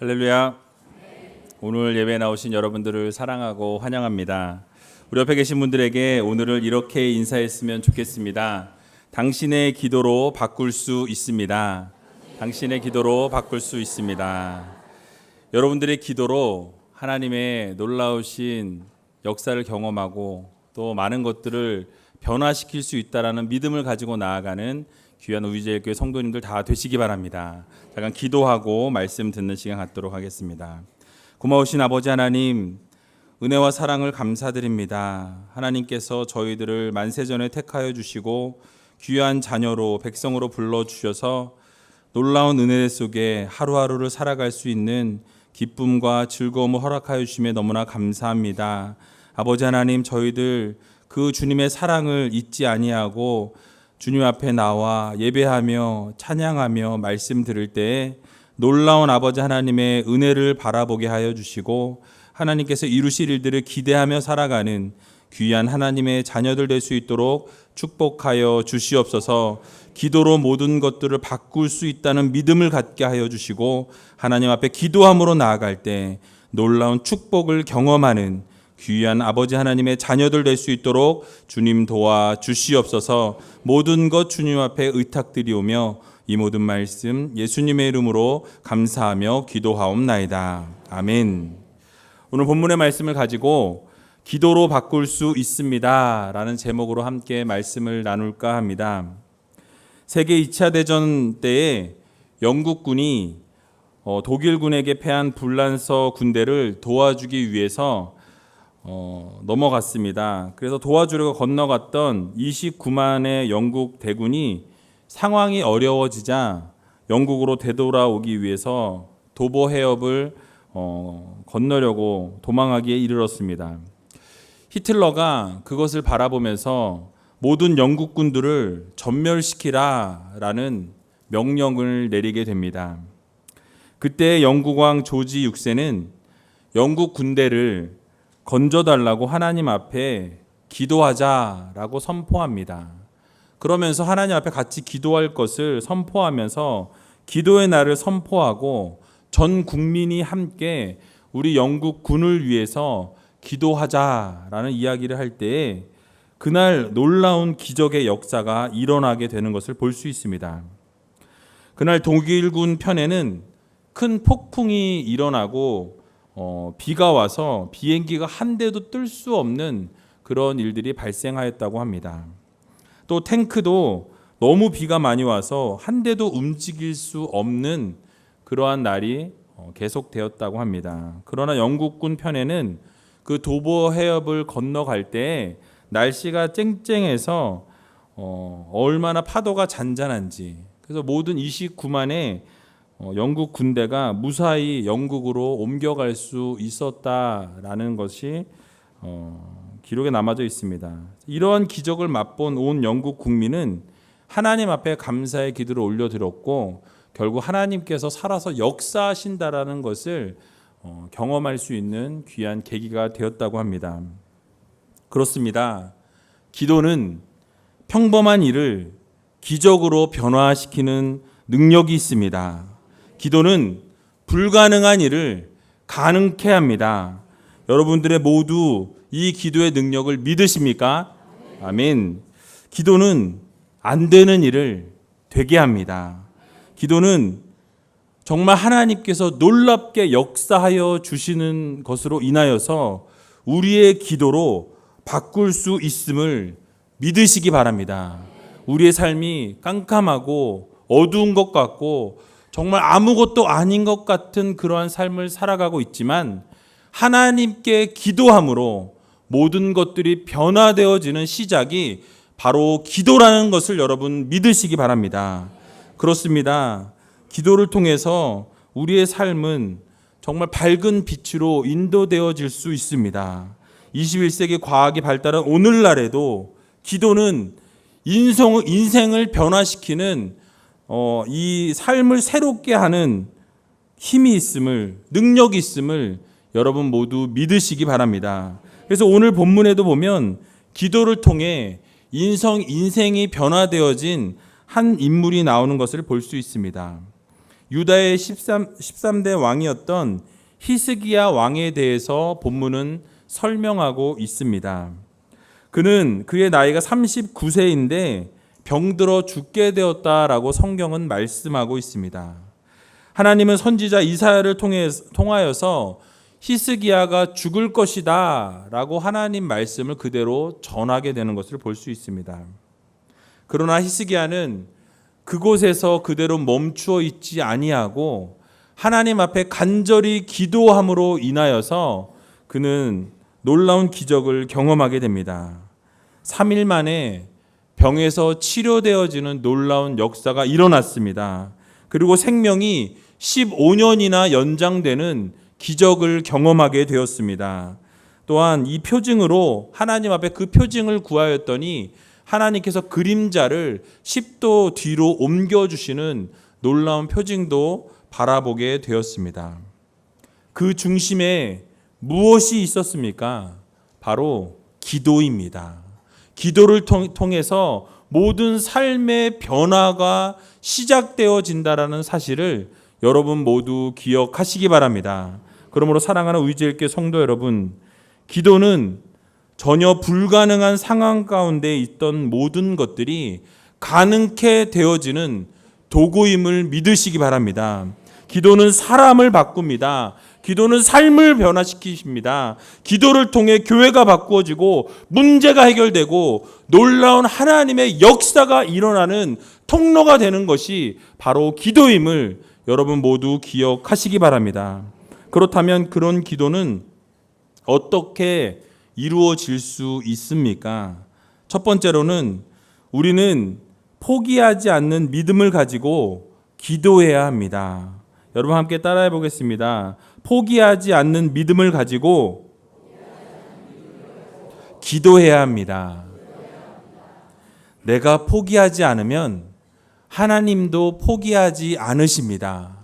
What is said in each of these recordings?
할렐루야. 오늘 예배에 나오신 여러분들을 사랑하고 환영합니다. 우리 옆에 계신 분들에게 오늘을 이렇게 인사했으면 좋겠습니다. 당신의 기도로 바꿀 수 있습니다. 당신의 기도로 바꿀 수 있습니다. 여러분들의 기도로 하나님의 놀라우신 역사를 경험하고 또 많은 것들을 변화시킬 수 있다라는 믿음을 가지고 나아가는 귀한 우리제일교회 성도님들 다 되시기 바랍니다. 잠깐 기도하고 말씀 듣는 시간 갖도록 하겠습니다. 고마우신 아버지 하나님, 은혜와 사랑을 감사드립니다. 하나님께서 저희들을 만세전에 택하여 주시고 귀한 자녀로 백성으로 불러주셔서 놀라운 은혜 속에 하루하루를 살아갈 수 있는 기쁨과 즐거움을 허락하여 주심에 너무나 감사합니다. 아버지 하나님, 저희들 그 주님의 사랑을 잊지 아니하고 주님 앞에 나와 예배하며 찬양하며 말씀 들을 때에 놀라운 아버지 하나님의 은혜를 바라보게 하여 주시고 하나님께서 이루실 일들을 기대하며 살아가는 귀한 하나님의 자녀들 될 수 있도록 축복하여 주시옵소서. 기도로 모든 것들을 바꿀 수 있다는 믿음을 갖게 하여 주시고 하나님 앞에 기도함으로 나아갈 때 놀라운 축복을 경험하는 귀한 아버지 하나님의 자녀들 될 수 있도록 주님 도와 주시옵소서. 모든 것 주님 앞에 의탁드리오며 이 모든 말씀 예수님의 이름으로 감사하며 기도하옵나이다. 아멘. 오늘 본문의 말씀을 가지고 기도로 바꿀 수 있습니다 라는 제목으로 함께 말씀을 나눌까 합니다. 세계 2차 대전 때에 영국군이 독일군에게 패한 불란서 군대를 도와주기 위해서 넘어갔습니다. 그래서 도와주려고 건너갔던 29만의 영국 대군이 상황이 어려워지자 영국으로 되돌아오기 위해서 도보 해협을 건너려고 도망하기에 이르렀습니다. 히틀러가 그것을 바라보면서 모든 영국군들을 전멸시키라 라는 명령을 내리게 됩니다. 그때 영국 왕 조지 6세는 영국 군대를 건져달라고 하나님 앞에 기도하자라고 선포합니다. 그러면서 하나님 앞에 같이 기도할 것을 선포하면서 기도의 날을 선포하고 전 국민이 함께 우리 영국 군을 위해서 기도하자라는 이야기를 할 때에 그날 놀라운 기적의 역사가 일어나게 되는 것을 볼 수 있습니다. 그날 독일군 편에는 큰 폭풍이 일어나고 비가 와서 비행기가 한 대도 뜰 수 없는 그런 일들이 발생하였다고 합니다. 또 탱크도 너무 비가 많이 와서 한 대도 움직일 수 없는 그러한 날이 계속되었다고 합니다. 그러나 영국군 편에는 그 도보 해협을 건너갈 때 날씨가 쨍쨍해서 얼마나 파도가 잔잔한지, 그래서 모든 29만의 영국 군대가 무사히 영국으로 옮겨갈 수 있었다라는 것이 기록에 남아져 있습니다. 이러한 기적을 맛본 온 영국 국민은 하나님 앞에 감사의 기도를 올려드렸고 결국 하나님께서 살아서 역사하신다라는 것을 경험할 수 있는 귀한 계기가 되었다고 합니다. 그렇습니다. 기도는 평범한 일을 기적으로 변화시키는 능력이 있습니다. 기도는 불가능한 일을 가능케 합니다. 여러분들의 모두 이 기도의 능력을 믿으십니까? 아멘. 기도는 안 되는 일을 되게 합니다. 기도는 정말 하나님께서 놀랍게 역사하여 주시는 것으로 인하여서 우리의 기도로 바꿀 수 있음을 믿으시기 바랍니다. 우리의 삶이 깜깜하고 어두운 것 같고 정말 아무것도 아닌 것 같은 그러한 삶을 살아가고 있지만 하나님께 기도함으로 모든 것들이 변화되어지는 시작이 바로 기도라는 것을 여러분 믿으시기 바랍니다. 그렇습니다. 기도를 통해서 우리의 삶은 정말 밝은 빛으로 인도되어질 수 있습니다. 21세기 과학이 발달한 오늘날에도 기도는 인생을 변화시키는 이 삶을 새롭게 하는 힘이 있음을, 능력이 있음을 여러분 모두 믿으시기 바랍니다. 그래서 오늘 본문에도 보면 기도를 통해 인생이 변화되어진 한 인물이 나오는 것을 볼 수 있습니다. 유다의 13대 왕이었던 히스기야 왕에 대해서 본문은 설명하고 있습니다. 그는 그의 나이가 39세인데 병들어 죽게 되었다라고 성경은 말씀하고 있습니다. 하나님은 선지자 이사야를 통하여서 히스기야가 죽을 것이다 라고 하나님 말씀을 그대로 전하게 되는 것을 볼 수 있습니다. 그러나 히스기야는 그곳에서 그대로 멈추어 있지 아니하고 하나님 앞에 간절히 기도함으로 인하여서 그는 놀라운 기적을 경험하게 됩니다. 3일 만에 병에서 치료되어지는 놀라운 역사가 일어났습니다. 그리고 생명이 15년이나 연장되는 기적을 경험하게 되었습니다. 또한 이 표징으로 하나님 앞에 그 표징을 구하였더니 하나님께서 그림자를 10도 뒤로 옮겨주시는 놀라운 표징도 바라보게 되었습니다. 그 중심에 무엇이 있었습니까? 바로 기도입니다. 기도를 통해서 모든 삶의 변화가 시작되어진다라는 사실을 여러분 모두 기억하시기 바랍니다. 그러므로 사랑하는 의지일교 성도 여러분, 기도는 전혀 불가능한 상황 가운데 있던 모든 것들이 가능케 되어지는 도구임을 믿으시기 바랍니다. 기도는 사람을 바꿉니다. 기도는 삶을 변화시키십니다. 기도를 통해 교회가 바꾸어지고 문제가 해결되고 놀라운 하나님의 역사가 일어나는 통로가 되는 것이 바로 기도임을 여러분 모두 기억하시기 바랍니다. 그렇다면 그런 기도는 어떻게 이루어질 수 있습니까? 첫 번째로는 우리는 포기하지 않는 믿음을 가지고 기도해야 합니다. 여러분 함께 따라해 보겠습니다. 포기하지 않는 믿음을 가지고 기도해야 합니다. 내가 포기하지 않으면 하나님도 포기하지 않으십니다.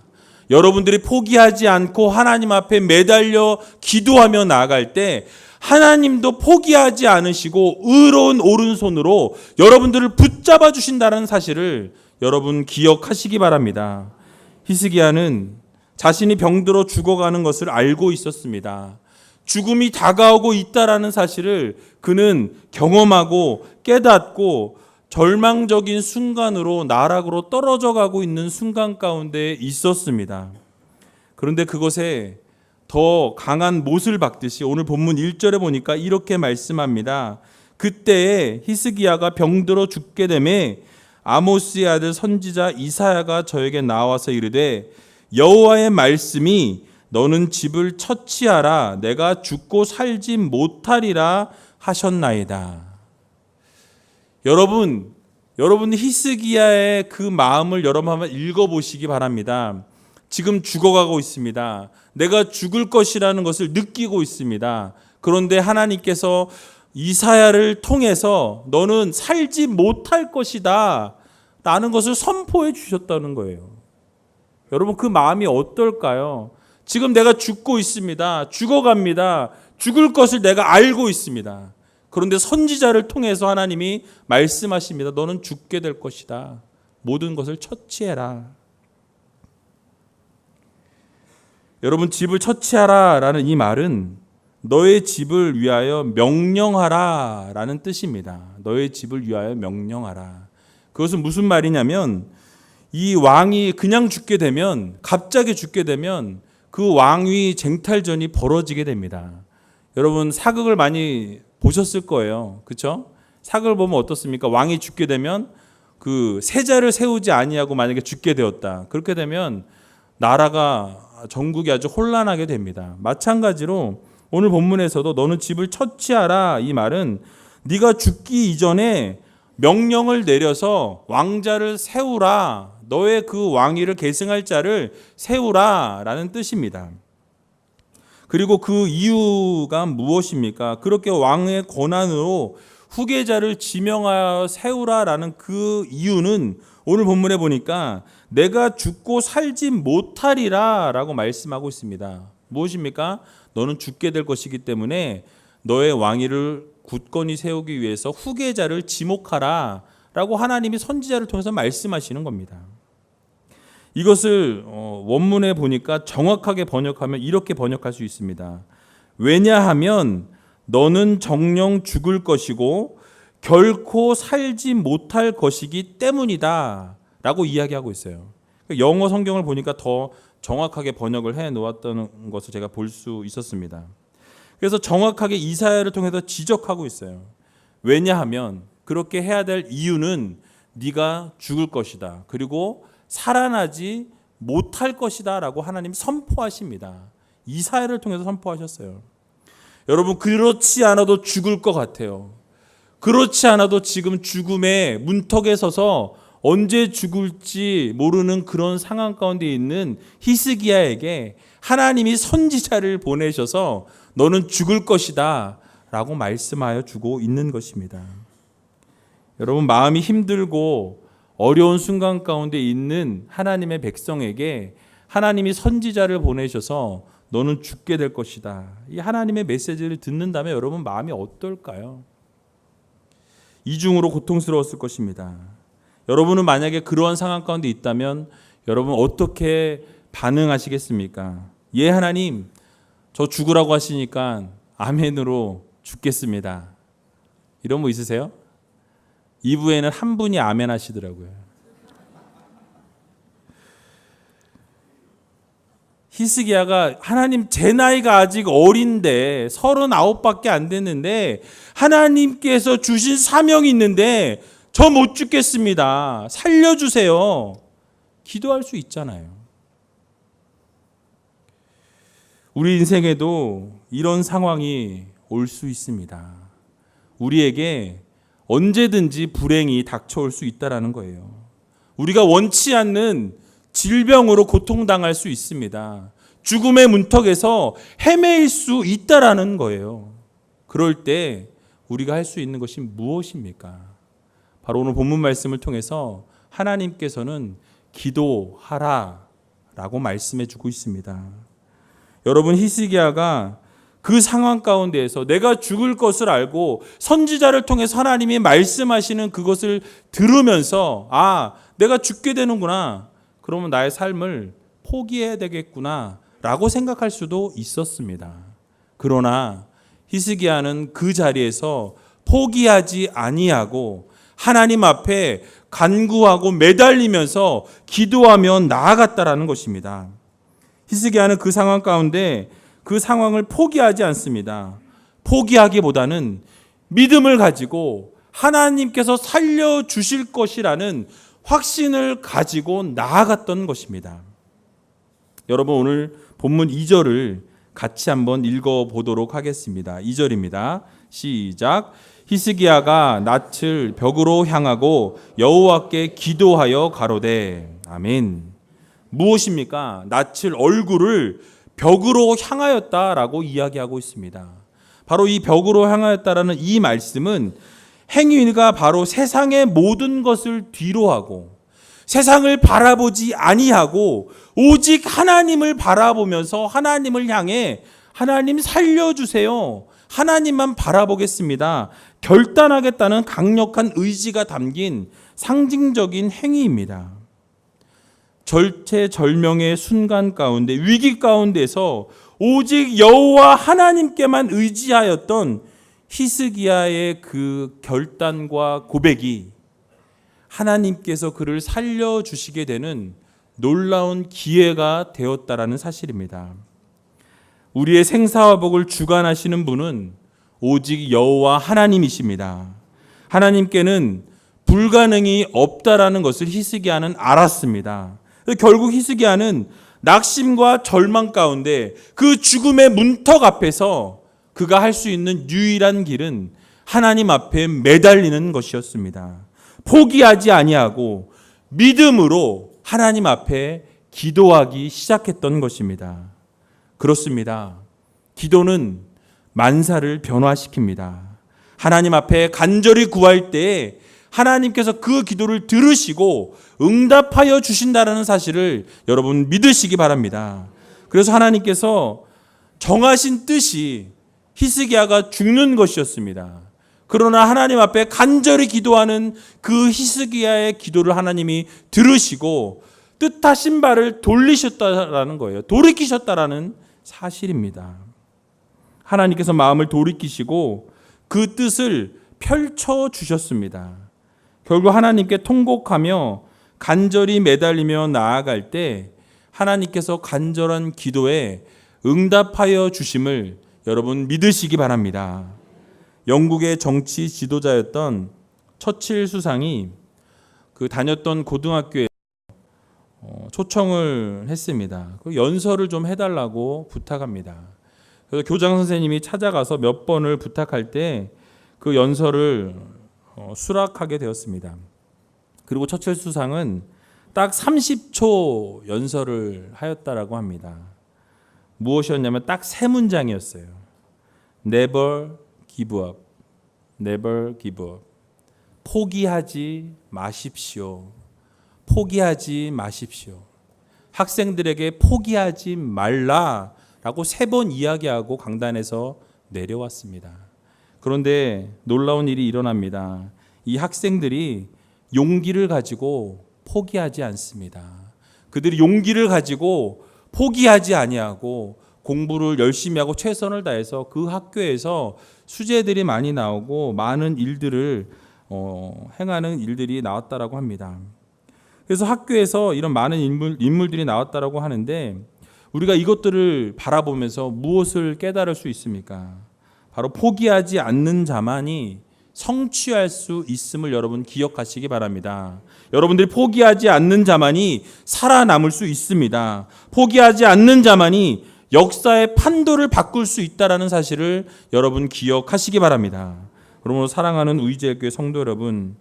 여러분들이 포기하지 않고 하나님 앞에 매달려 기도하며 나아갈 때 하나님도 포기하지 않으시고 의로운 오른손으로 여러분들을 붙잡아 주신다는 사실을 여러분 기억하시기 바랍니다. 히스기야는 자신이 병들어 죽어가는 것을 알고 있었습니다. 죽음이 다가오고 있다라는 사실을 그는 경험하고 깨닫고 절망적인 순간으로 나락으로 떨어져 가고 있는 순간 가운데 있었습니다. 그런데 그것에 더 강한 못을 박듯이 오늘 본문 1절에 보니까 이렇게 말씀합니다. 그때에 히스기야가 병들어 죽게 되매 아모스의 아들 선지자 이사야가 저에게 나와서 이르되 여호와의 말씀이 너는 집을 처치하라 내가 죽고 살지 못하리라 하셨나이다. 여러분 히스기야의 그 마음을 여러분 한번 읽어보시기 바랍니다. 지금 죽어가고 있습니다. 내가 죽을 것이라는 것을 느끼고 있습니다. 그런데 하나님께서 이사야를 통해서 너는 살지 못할 것이다 라는 것을 선포해 주셨다는 거예요. 여러분 그 마음이 어떨까요? 지금 내가 죽고 있습니다. 죽어갑니다. 죽을 것을 내가 알고 있습니다. 그런데 선지자를 통해서 하나님이 말씀하십니다. 너는 죽게 될 것이다. 모든 것을 처치해라. 여러분 집을 처치하라 라는 이 말은 너의 집을 위하여 명령하라 라는 뜻입니다. 너의 집을 위하여 명령하라. 그것은 무슨 말이냐면 이 왕이 그냥 죽게 되면 갑자기 죽게 되면 그 왕위 쟁탈전이 벌어지게 됩니다. 여러분 사극을 많이 보셨을 거예요. 그렇죠? 사극을 보면 어떻습니까? 왕이 죽게 되면 그 세자를 세우지 아니하고 만약에 죽게 되었다. 그렇게 되면 나라가 전국이 아주 혼란하게 됩니다. 마찬가지로 오늘 본문에서도 너는 집을 처치하라 이 말은 네가 죽기 이전에 명령을 내려서 왕자를 세우라. 너의 그 왕위를 계승할 자를 세우라 라는 뜻입니다. 그리고 그 이유가 무엇입니까? 그렇게 왕의 권한으로 후계자를 지명하여 세우라라는 그 이유는 오늘 본문에 보니까 내가 죽고 살지 못하리라 라고 말씀하고 있습니다. 무엇입니까? 너는 죽게 될 것이기 때문에 너의 왕위를 굳건히 세우기 위해서 후계자를 지목하라 라고 하나님이 선지자를 통해서 말씀하시는 겁니다. 이것을 원문에 보니까 정확하게 번역하면 이렇게 번역할 수 있습니다. 왜냐하면 너는 정녕 죽을 것이고 결코 살지 못할 것이기 때문이다 라고 이야기하고 있어요. 영어 성경을 보니까 더 정확하게 번역을 해 놓았다는 것을 제가 볼 수 있었습니다. 그래서 정확하게 이사야를 통해서 지적하고 있어요. 왜냐하면 그렇게 해야 될 이유는 네가 죽을 것이다. 그리고 살아나지 못할 것이다 라고 하나님 선포하십니다. 이사야를 통해서 선포하셨어요. 여러분, 그렇지 않아도 죽을 것 같아요. 그렇지 않아도 지금 죽음의 문턱에 서서 언제 죽을지 모르는 그런 상황 가운데 있는 히스기야에게 하나님이 선지자를 보내셔서 너는 죽을 것이다 라고 말씀하여 주고 있는 것입니다. 여러분, 마음이 힘들고 어려운 순간 가운데 있는 하나님의 백성에게 하나님이 선지자를 보내셔서 너는 죽게 될 것이다. 이 하나님의 메시지를 듣는다면 여러분 마음이 어떨까요? 이중으로 고통스러웠을 것입니다. 여러분은 만약에 그러한 상황 가운데 있다면 여러분 어떻게 반응하시겠습니까? 예, 하나님, 저 죽으라고 하시니까 아멘으로 죽겠습니다. 이런 거 있으세요? 2부에는 한 분이 아멘 하시더라고요. 히스기야가 하나님, 제 나이가 아직 어린데 39밖에 안 됐는데 하나님께서 주신 사명이 있는데 저 못 죽겠습니다. 살려주세요. 기도할 수 있잖아요. 우리 인생에도 이런 상황이 올 수 있습니다. 우리에게 언제든지 불행이 닥쳐올 수 있다는 거예요. 우리가 원치 않는 질병으로 고통당할 수 있습니다. 죽음의 문턱에서 헤매일 수 있다는 거예요. 그럴 때 우리가 할 수 있는 것이 무엇입니까? 바로 오늘 본문 말씀을 통해서 하나님께서는 기도하라 라고 말씀해 주고 있습니다. 여러분, 히스기야가 그 상황 가운데에서 내가 죽을 것을 알고 선지자를 통해서 하나님이 말씀하시는 그것을 들으면서 내가 죽게 되는구나. 그러면 나의 삶을 포기해야 되겠구나 라고 생각할 수도 있었습니다. 그러나 히스기야는 그 자리에서 포기하지 아니하고 하나님 앞에 간구하고 매달리면서 기도하며 나아갔다라는 것입니다. 히스기야는 그 상황 가운데 그 상황을 포기하지 않습니다. 포기하기보다는 믿음을 가지고 하나님께서 살려주실 것이라는 확신을 가지고 나아갔던 것입니다. 여러분, 오늘 본문 2절을 같이 한번 읽어보도록 하겠습니다. 2절입니다. 시작. 히스기야가 낯을 벽으로 향하고 여호와께 기도하여 가로되. 아멘. 무엇입니까? 낯을, 얼굴을 벽으로 향하였다라고 이야기하고 있습니다. 바로 이 벽으로 향하였다라는 이 말씀은 행위가 바로 세상의 모든 것을 뒤로하고 세상을 바라보지 아니하고 오직 하나님을 바라보면서 하나님을 향해 하나님 살려주세요. 하나님만 바라보겠습니다. 결단하겠다는 강력한 의지가 담긴 상징적인 행위입니다. 절체절명의 순간 가운데, 위기 가운데서 오직 여호와 하나님께만 의지하였던 히스기야의 그 결단과 고백이 하나님께서 그를 살려주시게 되는 놀라운 기회가 되었다라는 사실입니다. 우리의 생사와 복을 주관하시는 분은 오직 여호와 하나님이십니다. 하나님께는 불가능이 없다라는 것을 히스기야는 알았습니다. 결국 히스기야는 낙심과 절망 가운데 그 죽음의 문턱 앞에서 그가 할 수 있는 유일한 길은 하나님 앞에 매달리는 것이었습니다. 포기하지 아니하고 믿음으로 하나님 앞에 기도하기 시작했던 것입니다. 그렇습니다. 기도는 만사를 변화시킵니다. 하나님 앞에 간절히 구할 때에 하나님께서 그 기도를 들으시고 응답하여 주신다는 사실을 여러분 믿으시기 바랍니다. 그래서 하나님께서 정하신 뜻이 히스기야가 죽는 것이었습니다. 그러나 하나님 앞에 간절히 기도하는 그 히스기야의 기도를 하나님이 들으시고 뜻하신 바를 돌리셨다라는 거예요. 돌이키셨다라는 사실입니다. 하나님께서 마음을 돌이키시고 그 뜻을 펼쳐 주셨습니다. 결국 하나님께 통곡하며 간절히 매달리며 나아갈 때 하나님께서 간절한 기도에 응답하여 주심을 여러분 믿으시기 바랍니다. 영국의 정치 지도자였던 처칠 수상이 그 다녔던 고등학교에 초청을 했습니다. 그 연설을 좀 해달라고 부탁합니다. 그래서 교장 선생님이 찾아가서 몇 번을 부탁할 때 그 연설을 수락하게 되었습니다. 그리고 처칠 수상은 딱 30초 연설을 하였다라고 합니다. 무엇이었냐면 딱 세 문장이었어요. Never give up. Never give up. 포기하지 마십시오. 포기하지 마십시오. 학생들에게 포기하지 말라라고 3번 이야기하고 강단에서 내려왔습니다. 그런데 놀라운 일이 일어납니다. 이 학생들이 용기를 가지고 포기하지 않습니다. 그들이 용기를 가지고 포기하지 아니하고 공부를 열심히 하고 최선을 다해서 그 학교에서 수재들이 많이 나오고 많은 일들을 행하는 일들이 나왔다라고 합니다. 그래서 학교에서 이런 많은 인물들이 나왔다라고 하는데 우리가 이것들을 바라보면서 무엇을 깨달을 수 있습니까? 바로 포기하지 않는 자만이 성취할 수 있음을 여러분 기억하시기 바랍니다. 여러분들이 포기하지 않는 자만이 살아남을 수 있습니다. 포기하지 않는 자만이 역사의 판도를 바꿀 수 있다는 사실을 여러분 기억하시기 바랍니다. 그러므로 사랑하는 의지의 성도 여러분,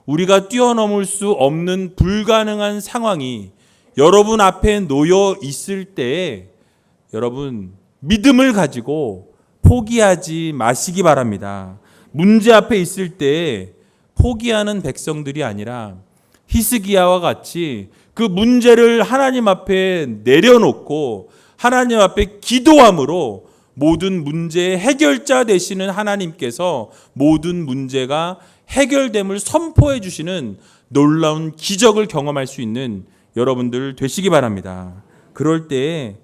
우리가 뛰어넘을 수 없는 불가능한 상황이 여러분 앞에 놓여 있을 때에 여러분 믿음을 가지고 포기하지 마시기 바랍니다. 문제 앞에 있을 때 포기하는 백성들이 아니라 히스기야와 같이 그 문제를 하나님 앞에 내려놓고 하나님 앞에 기도함으로 모든 문제의 해결자 되시는 하나님께서 모든 문제가 해결됨을 선포해 주시는 놀라운 기적을 경험할 수 있는 여러분들 되시기 바랍니다. 그럴 때에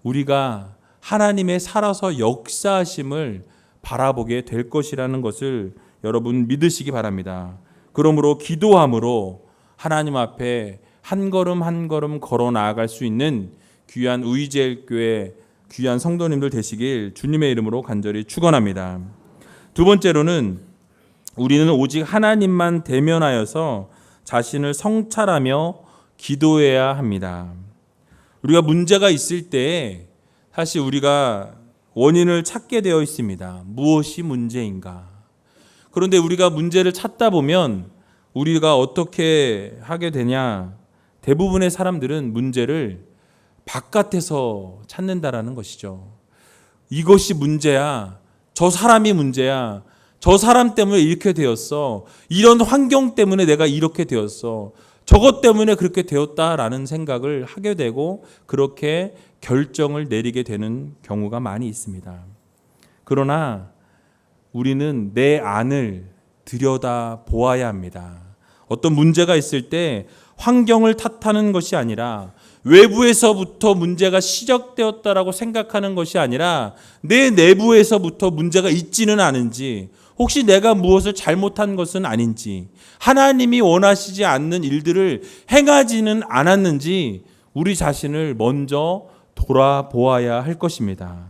우리가 하나님의 살아서 역사하심을 바라보게 될 것이라는 것을 여러분 믿으시기 바랍니다. 그러므로 기도함으로 하나님 앞에 한 걸음 한 걸음 걸어 나아갈 수 있는 귀한 의지엘교회 귀한 성도님들 되시길 주님의 이름으로 간절히 축원합니다. 두 번째로는 우리는 오직 하나님만 대면하여서 자신을 성찰하며 기도해야 합니다. 우리가 문제가 있을 때 사실 우리가 원인을 찾게 되어 있습니다. 무엇이 문제인가? 그런데 우리가 문제를 찾다 보면 우리가 어떻게 하게 되냐? 대부분의 사람들은 문제를 바깥에서 찾는다라는 것이죠. 이것이 문제야. 저 사람이 문제야. 저 사람 때문에 이렇게 되었어. 이런 환경 때문에 내가 이렇게 되었어. 저것 때문에 그렇게 되었다라는 생각을 하게 되고 그렇게 결정을 내리게 되는 경우가 많이 있습니다. 그러나 우리는 내 안을 들여다 보아야 합니다. 어떤 문제가 있을 때 환경을 탓하는 것이 아니라 외부에서부터 문제가 시작되었다라고 생각하는 것이 아니라 내 내부에서부터 문제가 있지는 않은지, 혹시 내가 무엇을 잘못한 것은 아닌지, 하나님이 원하시지 않는 일들을 행하지는 않았는지 우리 자신을 먼저 돌아보아야 할 것입니다.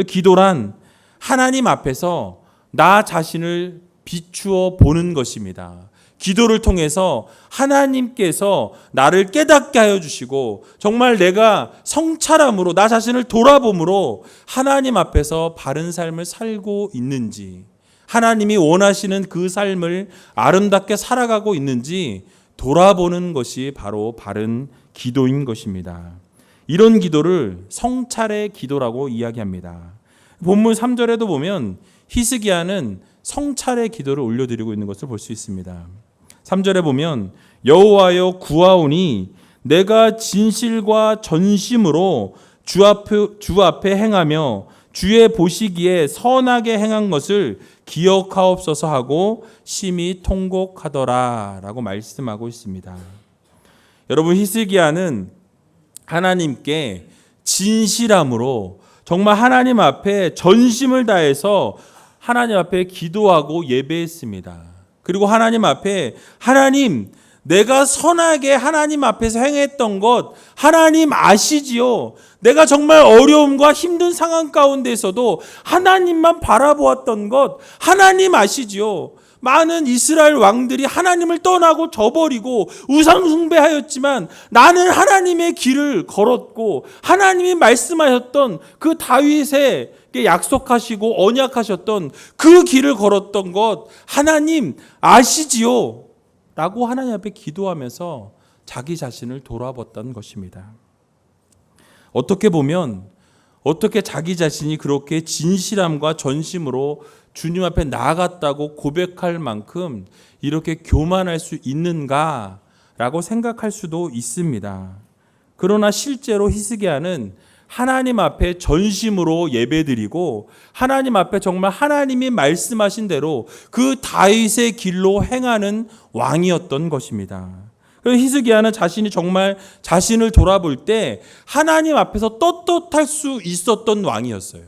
기도란 하나님 앞에서 나 자신을 비추어 보는 것입니다. 기도를 통해서 하나님께서 나를 깨닫게 하여 주시고 정말 내가 성찰함으로 나 자신을 돌아봄으로 하나님 앞에서 바른 삶을 살고 있는지, 하나님이 원하시는 그 삶을 아름답게 살아가고 있는지 돌아보는 것이 바로 바른 기도인 것입니다. 이런 기도를 성찰의 기도라고 이야기합니다. 본문 3절에도 보면 히스기야는 성찰의 기도를 올려드리고 있는 것을 볼 수 있습니다. 3절에 보면 여호와여 구하오니 내가 진실과 전심으로 주 앞에 행하며 주의 보시기에 선하게 행한 것을 기억하옵소서 하고 심히 통곡하더라 라고 말씀하고 있습니다. 여러분, 히스기야는 하나님께 진실함으로 정말 하나님 앞에 전심을 다해서 하나님 앞에 기도하고 예배했습니다. 그리고 하나님 앞에, 하나님, 내가 선하게 하나님 앞에서 행했던 것 하나님 아시지요. 내가 정말 어려움과 힘든 상황 가운데서도 하나님만 바라보았던 것 하나님 아시지요. 많은 이스라엘 왕들이 하나님을 떠나고 저버리고 우상 숭배하였지만 나는 하나님의 길을 걸었고 하나님이 말씀하셨던 그 다윗에게 약속하시고 언약하셨던 그 길을 걸었던 것 하나님 아시지요. 라고 하나님 앞에 기도하면서 자기 자신을 돌아봤던 것입니다. 어떻게 보면 어떻게 자기 자신이 그렇게 진실함과 전심으로 주님 앞에 나아갔다고 고백할 만큼 이렇게 교만할 수 있는가라고 생각할 수도 있습니다. 그러나 실제로 히스기야는 하나님 앞에 전심으로 예배드리고 하나님 앞에 정말 하나님이 말씀하신 대로 그 다윗의 길로 행하는 왕이었던 것입니다. 그래서 히스기야는 자신이 정말 자신을 돌아볼 때 하나님 앞에서 떳떳할 수 있었던 왕이었어요.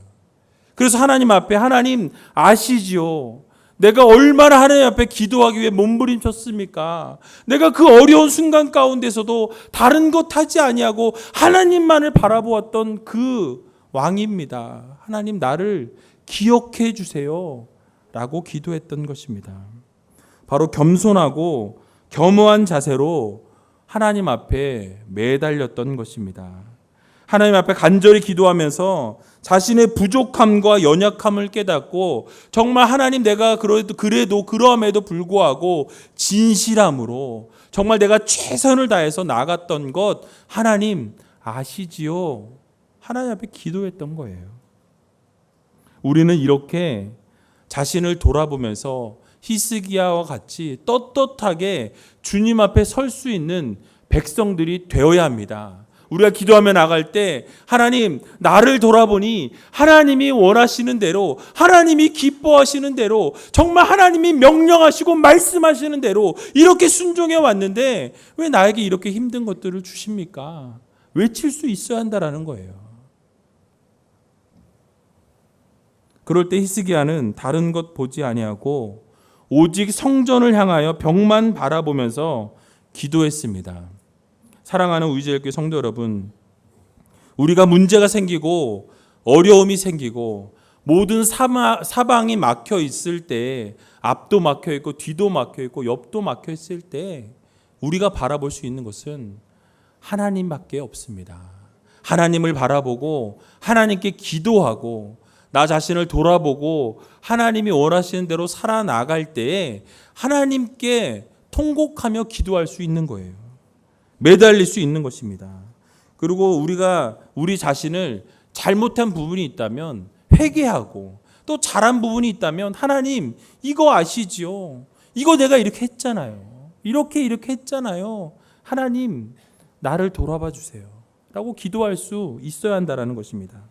그래서 하나님 앞에, 하나님 아시지요. 내가 얼마나 하나님 앞에 기도하기 위해 몸부림쳤습니까? 내가 그 어려운 순간 가운데서도 다른 것 하지 아니하고 하나님만을 바라보았던 그 왕입니다. 하나님 나를 기억해 주세요. 라고 기도했던 것입니다. 바로 겸손하고 겸허한 자세로 하나님 앞에 매달렸던 것입니다. 하나님 앞에 간절히 기도하면서 자신의 부족함과 연약함을 깨닫고 정말 하나님 내가 그래도 그러함에도 불구하고 진실함으로 정말 내가 최선을 다해서 나갔던 것 하나님 아시지요. 하나님 앞에 기도했던 거예요. 우리는 이렇게 자신을 돌아보면서 히스기야와 같이 떳떳하게 주님 앞에 설 수 있는 백성들이 되어야 합니다. 우리가 기도하며 나갈 때 하나님 나를 돌아보니 하나님이 원하시는 대로 하나님이 기뻐하시는 대로 정말 하나님이 명령하시고 말씀하시는 대로 이렇게 순종해 왔는데 왜 나에게 이렇게 힘든 것들을 주십니까? 외칠 수 있어야 한다라는 거예요. 그럴 때 히스기야는 다른 것 보지 아니하고 오직 성전을 향하여 벽만 바라보면서 기도했습니다. 사랑하는 우리제일교회 성도 여러분, 우리가 문제가 생기고 어려움이 생기고 모든 사방이 막혀 있을 때, 앞도 막혀 있고 뒤도 막혀 있고 옆도 막혀 있을 때 우리가 바라볼 수 있는 것은 하나님밖에 없습니다. 하나님을 바라보고 하나님께 기도하고 나 자신을 돌아보고 하나님이 원하시는 대로 살아나갈 때에 하나님께 통곡하며 기도할 수 있는 거예요. 매달릴 수 있는 것입니다. 그리고 우리가 우리 자신을 잘못한 부분이 있다면 회개하고 또 잘한 부분이 있다면 하나님 이거 아시지요? 이거 내가 이렇게 했잖아요. 이렇게 했잖아요. 하나님 나를 돌아봐 주세요. 라고 기도할 수 있어야 한다는 것입니다.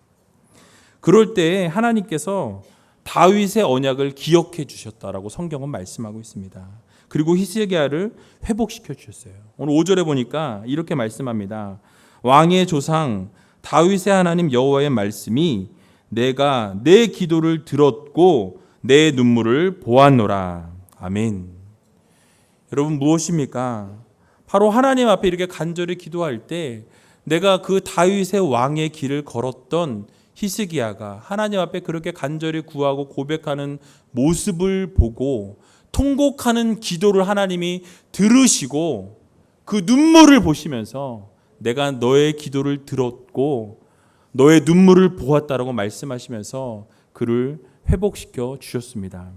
그럴 때 하나님께서 다윗의 언약을 기억해 주셨다라고 성경은 말씀하고 있습니다. 그리고 히스기야를 회복시켜 주셨어요. 오늘 5절에 보니까 이렇게 말씀합니다. 왕의 조상 다윗의 하나님 여호와의 말씀이 내가 내 기도를 들었고 내 눈물을 보았노라. 아멘. 여러분 무엇입니까? 바로 하나님 앞에 이렇게 간절히 기도할 때 내가 그 다윗의 왕의 길을 걸었던 히스기야가 하나님 앞에 그렇게 간절히 구하고 고백하는 모습을 보고 통곡하는 기도를 하나님이 들으시고 그 눈물을 보시면서 내가 너의 기도를 들었고 너의 눈물을 보았다라고 말씀하시면서 그를 회복시켜 주셨습니다.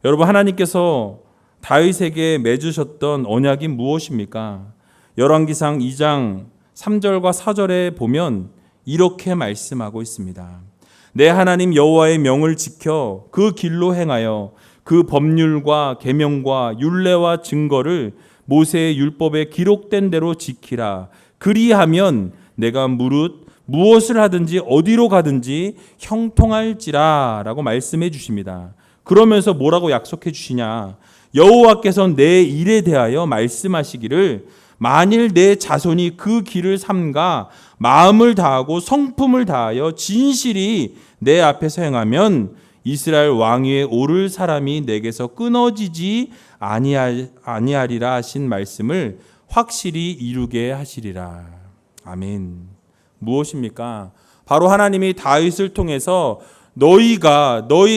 여러분 하나님께서 다윗에게 맺으셨던 언약이 무엇입니까? 열왕기상 2장 3절과 4절에 보면 이렇게 말씀하고 있습니다. 내 하나님 여호와의 명을 지켜 그 길로 행하여 그 법률과 계명과 율례와 증거를 모세의 율법에 기록된 대로 지키라. 그리하면 내가 무엇을 하든지 어디로 가든지 형통할지라 라고 말씀해 주십니다. 그러면서 뭐라고 약속해 주시냐? 여호와께서 내 일에 대하여 말씀하시기를 만일 내 자손이 그 길을 삼가 마음을 다하고 성품을 다하여 진실이 내 앞에서 행하면 이스라엘 왕위에 오를 사람이 내게서 끊어지지 아니하리라 하신 말씀을 확실히 이루게 하시리라. 아멘. 무엇입니까? 바로 하나님이 다윗을 통해서 너희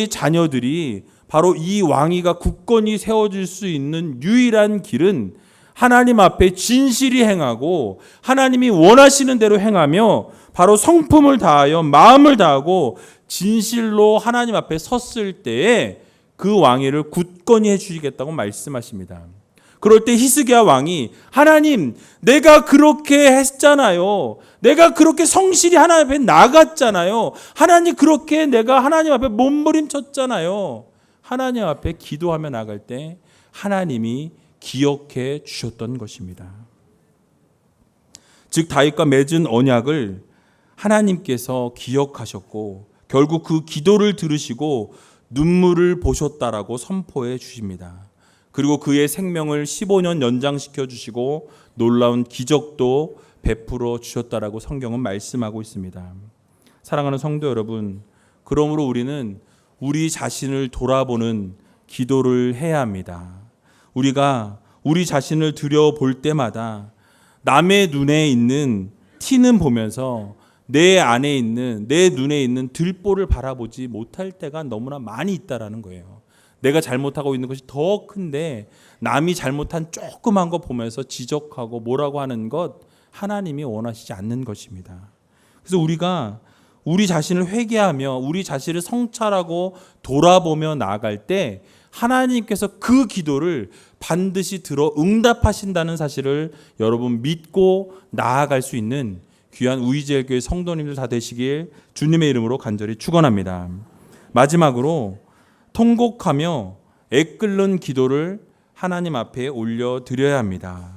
자녀들이 바로 이 왕위가 굳건히 세워질 수 있는 유일한 길은 하나님 앞에 진실이 행하고 하나님이 원하시는 대로 행하며 바로 성품을 다하여 마음을 다하고 진실로 하나님 앞에 섰을 때에 그 왕위를 굳건히 해주시겠다고 말씀하십니다. 그럴 때 히스기야 왕이 하나님, 내가 그렇게 했잖아요. 내가 그렇게 성실히 하나님 앞에 나갔잖아요. 하나님, 그렇게 내가 하나님 앞에 몸부림쳤잖아요. 하나님 앞에 기도하며 나갈 때 하나님이 기억해 주셨던 것입니다. 즉 다윗과 맺은 언약을 하나님께서 기억하셨고 결국 그 기도를 들으시고 눈물을 보셨다라고 선포해 주십니다. 그리고 그의 생명을 15년 연장시켜 주시고 놀라운 기적도 베풀어 주셨다라고 성경은 말씀하고 있습니다. 사랑하는 성도 여러분, 그러므로 우리는 우리 자신을 돌아보는 기도를 해야 합니다. 우리가 우리 자신을 들여볼 때마다 남의 눈에 있는 티는 보면서 내 안에 있는, 내 눈에 있는 들보를 바라보지 못할 때가 너무나 많이 있다라는 거예요. 내가 잘못하고 있는 것이 더 큰데 남이 잘못한 조그만 거 보면서 지적하고 뭐라고 하는 것, 하나님이 원하시지 않는 것입니다. 그래서 우리가 우리 자신을 회개하며 우리 자신을 성찰하고 돌아보며 나아갈 때 하나님께서 그 기도를 반드시 들어 응답하신다는 사실을 여러분 믿고 나아갈 수 있는 귀한 우이제일교회 성도님들 다 되시길 주님의 이름으로 간절히 축원합니다. 마지막으로 통곡하며 애끓는 기도를 하나님 앞에 올려드려야 합니다.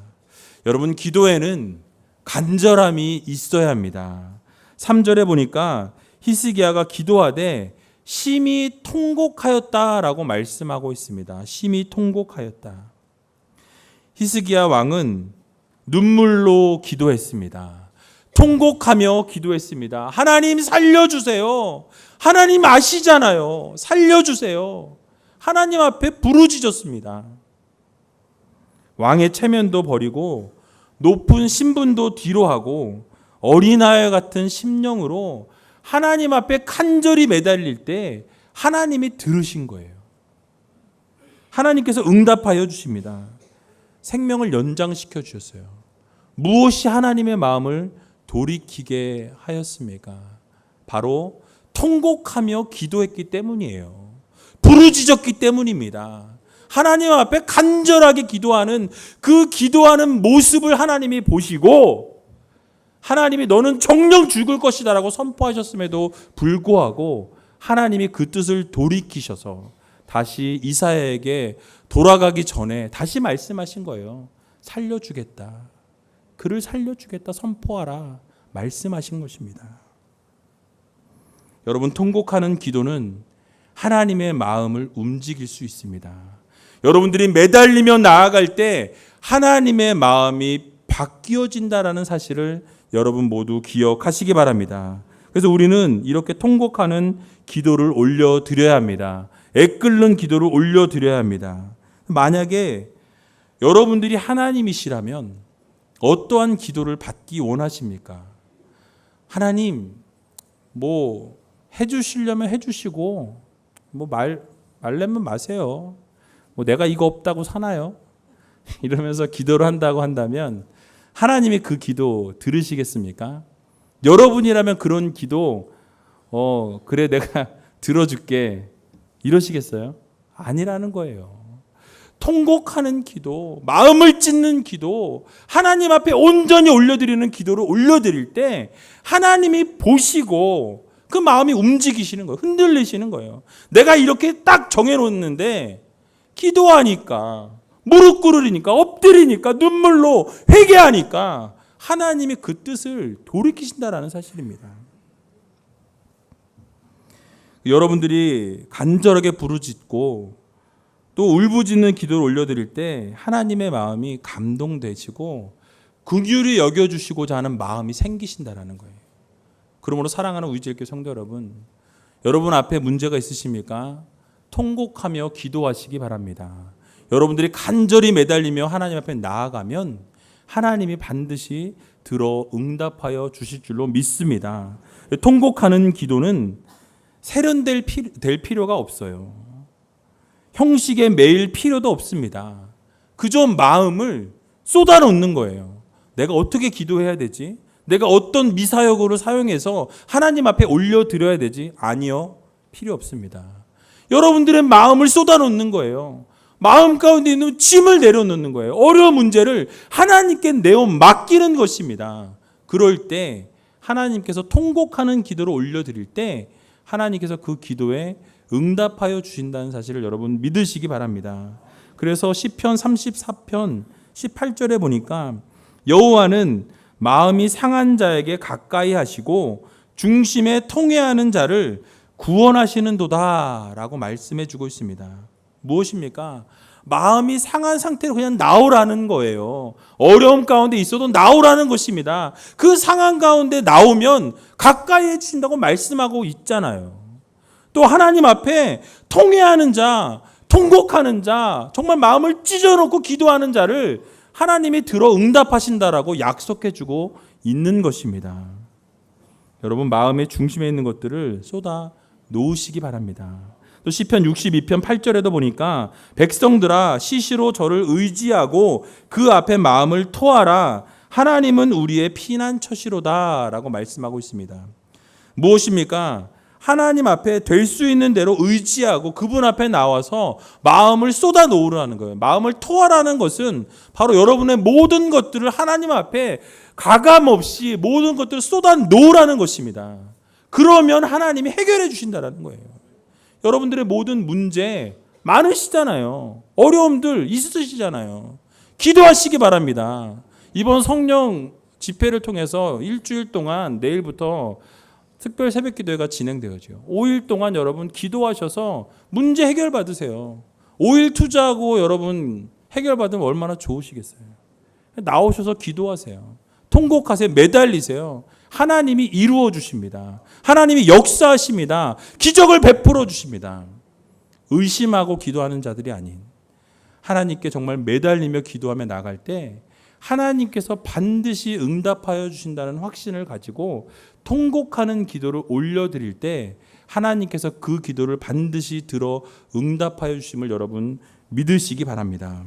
여러분, 기도에는 간절함이 있어야 합니다. 3절에 보니까 히스기야가 기도하되 심히 통곡하였다라고 말씀하고 있습니다. 심히 통곡하였다. 히스기야 왕은 눈물로 기도했습니다. 통곡하며 기도했습니다. 하나님 살려주세요. 하나님 아시잖아요. 살려주세요. 하나님 앞에 부르짖었습니다. 왕의 체면도 버리고 높은 신분도 뒤로 하고 어린아이 같은 심령으로 하나님 앞에 간절히 매달릴 때 하나님이 들으신 거예요. 하나님께서 응답하여 주십니다. 생명을 연장시켜 주셨어요. 무엇이 하나님의 마음을 돌이키게 하였습니까? 바로 통곡하며 기도했기 때문이에요. 부르짖었기 때문입니다. 하나님 앞에 간절하게 기도하는 그 기도하는 모습을 하나님이 보시고 하나님이 너는 정령 죽을 것이다 라고 선포하셨음에도 불구하고 하나님이 그 뜻을 돌이키셔서 다시 이사야에게 돌아가기 전에 다시 말씀하신 거예요. 살려주겠다. 그를 살려주겠다 선포하라 말씀하신 것입니다. 여러분, 통곡하는 기도는 하나님의 마음을 움직일 수 있습니다. 여러분들이 매달리며 나아갈 때 하나님의 마음이 바뀌어진다라는 사실을 여러분 모두 기억하시기 바랍니다. 그래서 우리는 이렇게 통곡하는 기도를 올려드려야 합니다. 애끓는 기도를 올려드려야 합니다. 만약에 여러분들이 하나님이시라면 어떠한 기도를 받기 원하십니까? 하나님, 뭐 해주시려면 해주시고 뭐 말려면 마세요. 뭐 내가 이거 없다고 사나요? 이러면서 기도를 한다고 한다면 하나님이 그 기도 들으시겠습니까? 여러분이라면 그런 기도 그래 내가 들어줄게 이러시겠어요? 아니라는 거예요. 통곡하는 기도, 마음을 찢는 기도, 하나님 앞에 온전히 올려드리는 기도를 올려드릴 때 하나님이 보시고 그 마음이 움직이시는 거예요. 흔들리시는 거예요. 내가 이렇게 딱 정해놓는데 기도하니까, 무릎 꿇으니까, 엎드리니까, 눈물로 회개하니까 하나님이 그 뜻을 돌이키신다라는 사실입니다. 여러분들이 간절하게 부르짖고 또 울부짖는 기도를 올려드릴 때 하나님의 마음이 감동되시고 긍휼히 여겨주시고자 하는 마음이 생기신다라는 거예요. 그러므로 사랑하는 우리제일교회 성도 여러분, 여러분 앞에 문제가 있으십니까? 통곡하며 기도하시기 바랍니다. 여러분들이 간절히 매달리며 하나님 앞에 나아가면 하나님이 반드시 들어 응답하여 주실 줄로 믿습니다. 통곡하는 기도는 세련될 필요가 없어요. 형식에 매일 필요도 없습니다. 그저 마음을 쏟아놓는 거예요. 내가 어떻게 기도해야 되지? 내가 어떤 미사역으로 사용해서 하나님 앞에 올려드려야 되지? 아니요. 필요 없습니다. 여러분들의 마음을 쏟아놓는 거예요. 마음 가운데 있는 짐을 내려놓는 거예요. 어려운 문제를 하나님께 내어 맡기는 것입니다. 그럴 때 하나님께서 통곡하는 기도를 올려드릴 때 하나님께서 그 기도에 응답하여 주신다는 사실을 여러분 믿으시기 바랍니다. 그래서 시편 34편 18절에 보니까 여호와는 마음이 상한 자에게 가까이 하시고 중심에 통회하는 자를 구원하시는도다 라고 말씀해 주고 있습니다. 무엇입니까? 마음이 상한 상태로 그냥 나오라는 거예요. 어려움 가운데 있어도 나오라는 것입니다. 그 상한 가운데 나오면 가까이 해주신다고 말씀하고 있잖아요. 또 하나님 앞에 통회하는 자, 통곡하는 자, 정말 마음을 찢어놓고 기도하는 자를 하나님이 들어 응답하신다라고 약속해주고 있는 것입니다. 여러분 마음의 중심에 있는 것들을 쏟아 놓으시기 바랍니다. 또 시편 62편 8절에도 보니까 백성들아 시시로 저를 의지하고 그 앞에 마음을 토하라. 하나님은 우리의 피난처시로다 라고 말씀하고 있습니다. 무엇입니까? 하나님 앞에 될 수 있는 대로 의지하고 그분 앞에 나와서 마음을 쏟아 놓으라는 거예요. 마음을 토하라는 것은 바로 여러분의 모든 것들을 하나님 앞에 가감없이 모든 것들을 쏟아 놓으라는 것입니다. 그러면 하나님이 해결해 주신다는 거예요. 여러분들의 모든 문제 많으시잖아요. 어려움들 있으시잖아요. 기도하시기 바랍니다. 이번 성령 집회를 통해서 일주일 동안 내일부터 특별 새벽 기도회가 진행되어져요. 5일 동안 여러분 기도하셔서 문제 해결 받으세요. 5일 투자하고 여러분 해결 받으면 얼마나 좋으시겠어요. 나오셔서 기도하세요. 통곡하세요. 매달리세요. 하나님이 이루어 주십니다. 하나님이 역사하십니다. 기적을 베풀어 주십니다. 의심하고 기도하는 자들이 아닌 하나님께 정말 매달리며 기도하며 나갈 때 하나님께서 반드시 응답하여 주신다는 확신을 가지고 통곡하는 기도를 올려드릴 때 하나님께서 그 기도를 반드시 들어 응답하여 주심을 여러분 믿으시기 바랍니다.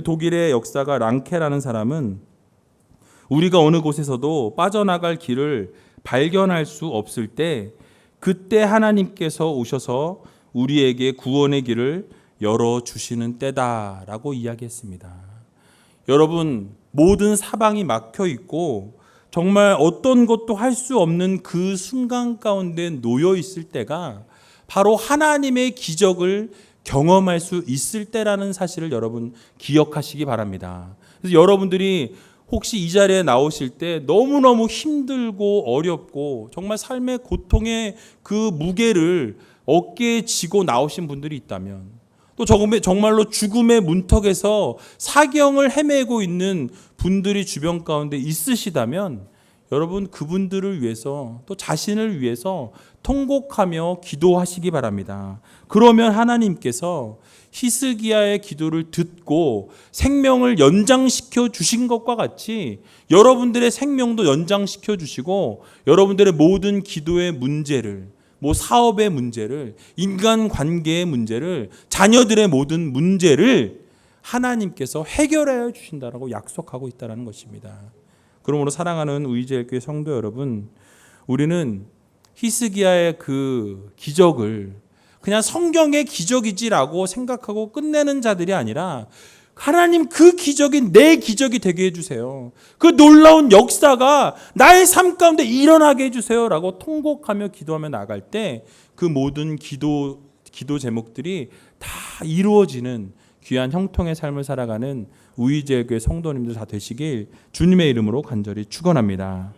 독일의 역사가 랑케라는 사람은 우리가 어느 곳에서도 빠져나갈 길을 발견할 수 없을 때 그때 하나님께서 오셔서 우리에게 구원의 길을 열어주시는 때다라고 이야기했습니다. 여러분 모든 사방이 막혀 있고 정말 어떤 것도 할 수 없는 그 순간 가운데 놓여 있을 때가 바로 하나님의 기적을 경험할 수 있을 때라는 사실을 여러분 기억하시기 바랍니다. 그래서 여러분들이 혹시 이 자리에 나오실 때 너무너무 힘들고 어렵고 정말 삶의 고통의 그 무게를 어깨에 지고 나오신 분들이 있다면 또 정말로 죽음의 문턱에서 사경을 헤매고 있는 분들이 주변 가운데 있으시다면 여러분 그분들을 위해서 또 자신을 위해서 통곡하며 기도하시기 바랍니다. 그러면 하나님께서 히스기야의 기도를 듣고 생명을 연장시켜 주신 것과 같이 여러분들의 생명도 연장시켜 주시고 여러분들의 모든 기도의 문제를 사업의 문제를 인간관계의 문제를 자녀들의 모든 문제를 하나님께서 해결하여 주신다라고 약속하고 있다는 것입니다. 그러므로 사랑하는 의지엘교회 성도 여러분, 우리는 히스기야의 그 기적을 그냥 성경의 기적이지라고 생각하고 끝내는 자들이 아니라 하나님 그 기적이 내 기적이 되게 해주세요. 그 놀라운 역사가 나의 삶 가운데 일어나게 해주세요라고 통곡하며 기도하며 나갈 때 그 모든 기도 제목들이 다 이루어지는 귀한 형통의 삶을 살아가는 우이제교회 성도님들 다 되시길 주님의 이름으로 간절히 축원합니다.